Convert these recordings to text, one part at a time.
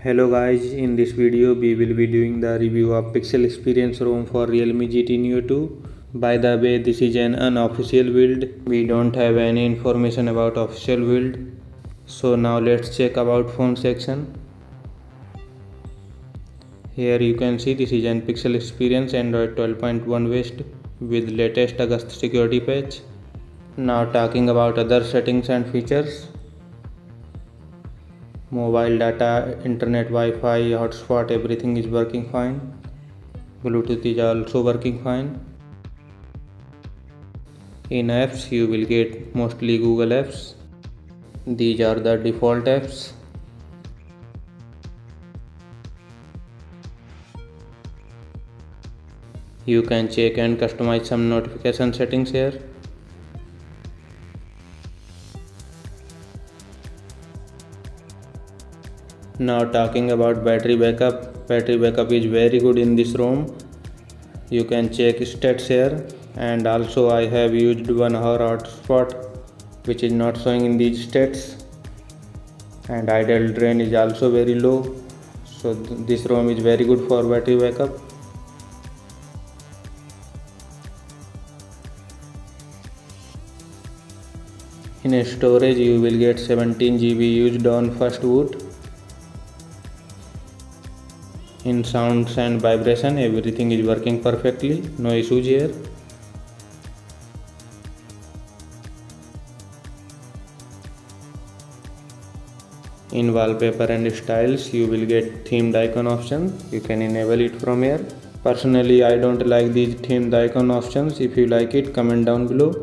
Hello guys, in this video we will be doing the review of Pixel Experience ROM for Realme GT Neo 2. By the way, this is an unofficial build. We don't have any information about official build. So now let's check about phone section. Here you can see this is an Pixel Experience Android 12.1 West with latest August security patch. Now talking about other settings and features. Mobile data, internet, Wi-Fi, hotspot, everything is working fine. Bluetooth is also working fine. In apps you will get mostly Google apps. These are the default apps. You can check and customize some notification settings here. Now talking about battery backup. Battery backup is very good in this ROM. You can check stats here, and also I have used 1 hour hotspot which is not showing in these stats, and idle drain is also very low, so this ROM is very good for battery backup. In storage you will get 17 GB used on first boot. In sounds and vibration everything is working perfectly, no issues here. In wallpaper and styles you will get themed icon option, you can enable it from here. Personally I don't like these themed icon options. If you like it, comment down below.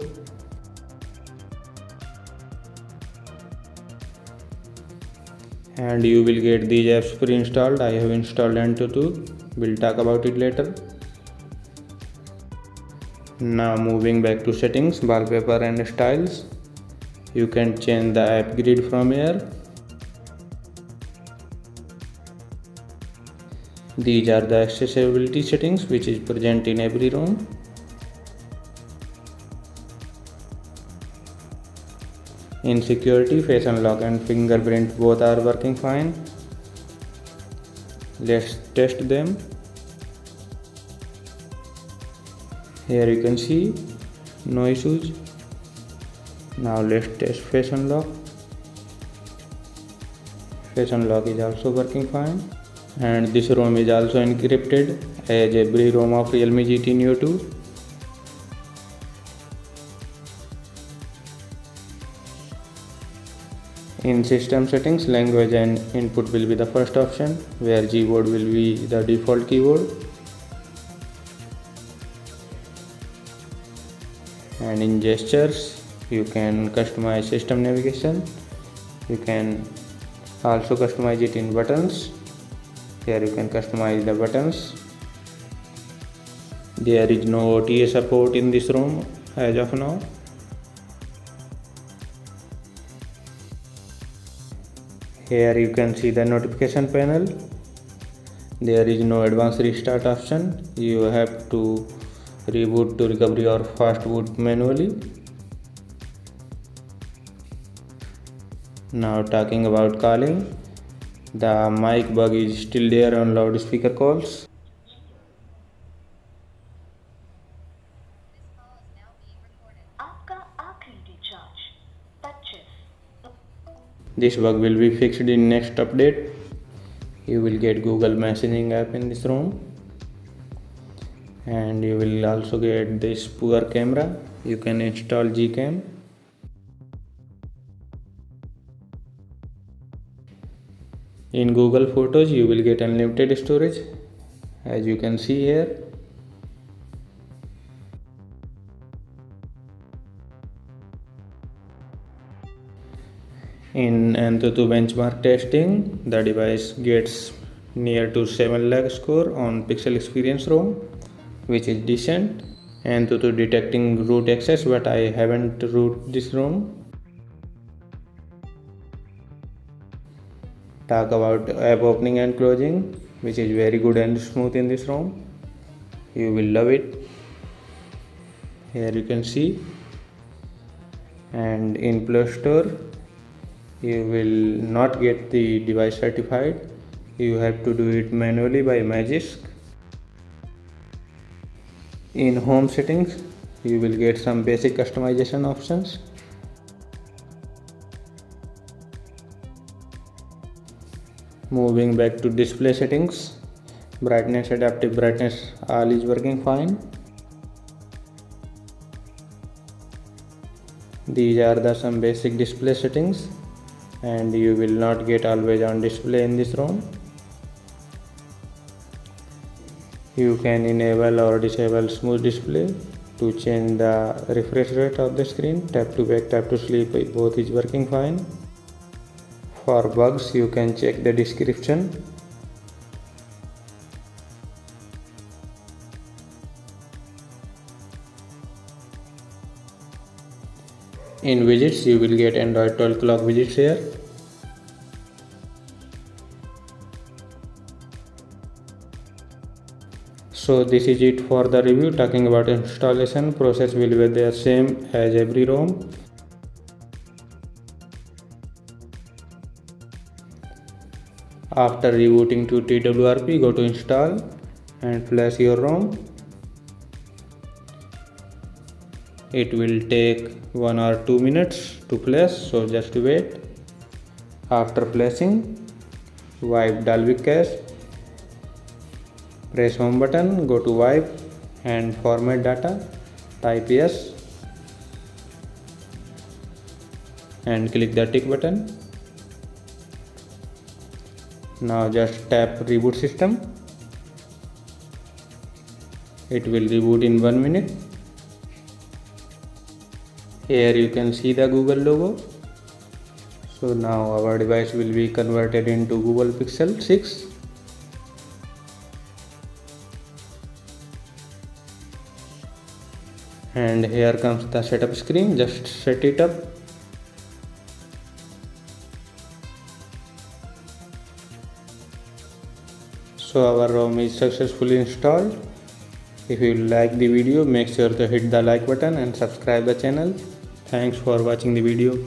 And you will get these apps pre-installed. I have installed AnTuTu, we'll talk about it later. Now moving back to settings, wallpaper and styles. You can change the app grid from here. These are the accessibility settings which is present in every ROM. In security, face unlock and fingerprint both are working fine. Let's test them. Here you can see no issues. Now let's test face unlock. Face unlock is also working fine, and this ROM is also encrypted as every ROM of Realme GT Neo 2. In system settings, language and input will be the first option, where Gboard will be the default keyboard. And in gestures, you can customize system navigation. You can also customize it in buttons. Here you can customize the buttons. There is no OTA support in this ROM as of now. Here you can see the notification panel. There is no advanced restart option. You have to reboot to recovery or fast boot manually. Now talking about calling. The mic bug is still there on loudspeaker calls. This bug will be fixed in next update. You will get Google messaging app in this ROM, and you will also get this poor camera. You can install Gcam. In Google Photos you will get unlimited storage, as you can see here. In AnTuTu benchmark testing, the device gets near to 7 lakh score on Pixel Experience ROM, which is decent. AnTuTu detecting root access, but I haven't root this ROM. Talk about app opening and closing, which is very good and smooth in this ROM. You will love it. Here you can see. And in Play Store you will not get the device certified. You have to do it manually by Magisk. In home settings, you will get some basic customization options. Moving back to display settings, brightness, adaptive brightness, all is working fine. These are the some basic display settings, and you will not get always on display in this ROM. You can enable or disable smooth display. To change the refresh rate of the screen, tap to wake, tap to sleep, both is working fine. For bugs, you can check the description. In widgets, you will get Android 12 clock widgets here. So this is it for the review. Talking about installation process will be the same as every ROM. After rebooting to TWRP, go to install and flash your ROM. It will take 1 or 2 minutes to flash, so just wait. After flashing, wipe Dalvik cache. Press home button, go to wipe and format data, type yes and click the tick button. Now just tap reboot system. It will reboot in 1 minute. Here you can see the Google logo. So now our device will be converted into Google Pixel 6. And here comes the setup screen. Just set it up. So our ROM is successfully installed. If you like the video, make sure to hit the like button and subscribe the channel. Thanks for watching the video.